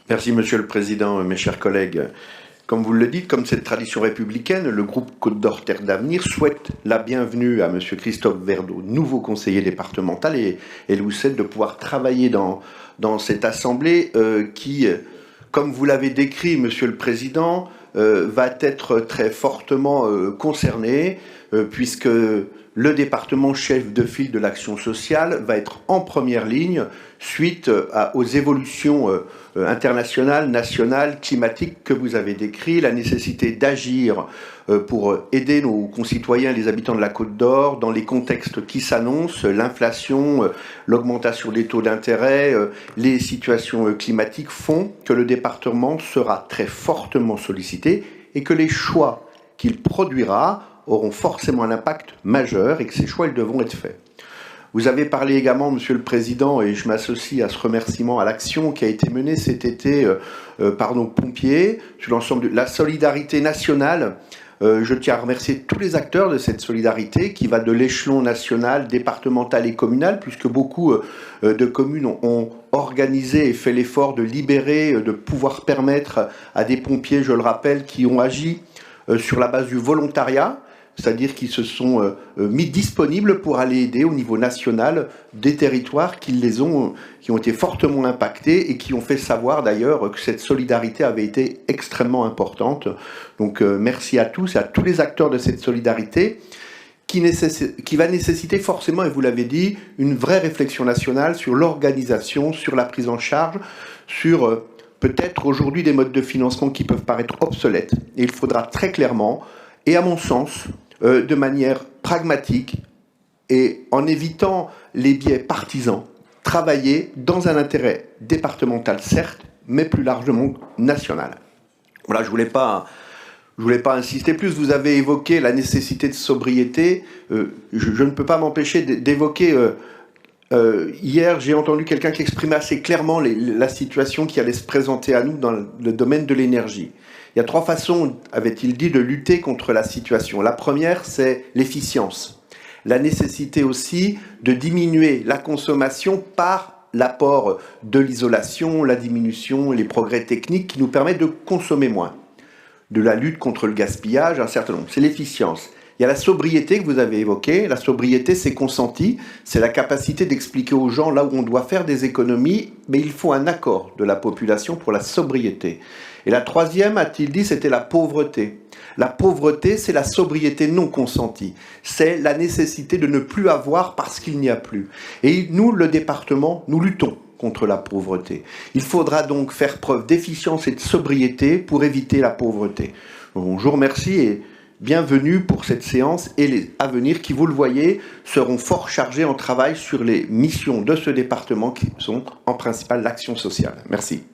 Merci Monsieur le Président, mes chers collègues. Comme vous le dites, comme cette tradition républicaine, le groupe Côte d'Or Terre d'Avenir souhaite la bienvenue à Monsieur Christophe Verdeau, nouveau conseiller départemental, et vous souhaite de pouvoir travailler dans cette assemblée qui, comme vous l'avez décrit, Monsieur le Président, va être très fortement concernée, puisque le département chef de file de l'action sociale va être en première ligne suite aux évolutions internationales, nationales, climatiques que vous avez décrites, la nécessité d'agir pour aider nos concitoyens et les habitants de la Côte d'Or dans les contextes qui s'annoncent, l'inflation, l'augmentation des taux d'intérêt, les situations climatiques font que le département sera très fortement sollicité et que les choix qu'il produira auront forcément un impact majeur et que ces choix ils devront être faits. Vous avez parlé également, Monsieur le Président, et je m'associe à ce remerciement à l'action qui a été menée cet été par nos pompiers sur l'ensemble de la solidarité nationale. Je tiens à remercier tous les acteurs de cette solidarité qui va de l'échelon national, départemental et communal, puisque beaucoup de communes ont organisé et fait l'effort de libérer, de pouvoir permettre à des pompiers, je le rappelle, qui ont agi sur la base du volontariat, c'est-à-dire qu'ils se sont mis disponibles pour aller aider au niveau national des territoires qui ont été fortement impactés et qui ont fait savoir d'ailleurs que cette solidarité avait été extrêmement importante. Donc merci à tous et à tous les acteurs de cette solidarité qui va nécessiter forcément, et vous l'avez dit, une vraie réflexion nationale sur l'organisation, sur la prise en charge, sur peut-être aujourd'hui des modes de financement qui peuvent paraître obsolètes. Et il faudra très clairement, et à mon sens, de manière pragmatique et en évitant les biais partisans, travailler dans un intérêt départemental certes, mais plus largement national. Voilà, je voulais pas insister plus. Vous avez évoqué la nécessité de sobriété. Je ne peux pas m'empêcher d'évoquer. Hier, j'ai entendu quelqu'un qui exprimait assez clairement la situation qui allait se présenter à nous dans le domaine de l'énergie. Il y a 3 façons, avait-il dit, de lutter contre la situation. La première, c'est l'efficience. La nécessité aussi de diminuer la consommation par l'apport de l'isolation, la diminution, les progrès techniques qui nous permettent de consommer moins. De la lutte contre le gaspillage, un certain nombre. C'est l'efficience. Il y a la sobriété que vous avez évoquée. La sobriété, c'est consenti. C'est la capacité d'expliquer aux gens là où on doit faire des économies, mais il faut un accord de la population pour la sobriété. Et la troisième, a-t-il dit, c'était la pauvreté. La pauvreté, c'est la sobriété non consentie. C'est la nécessité de ne plus avoir parce qu'il n'y a plus. Et nous, le département, nous luttons contre la pauvreté. Il faudra donc faire preuve d'efficience et de sobriété pour éviter la pauvreté. Bon, je vous remercie et bienvenue pour cette séance et les à venir qui, vous le voyez, seront fort chargés en travail sur les missions de ce département qui sont en principal l'action sociale. Merci.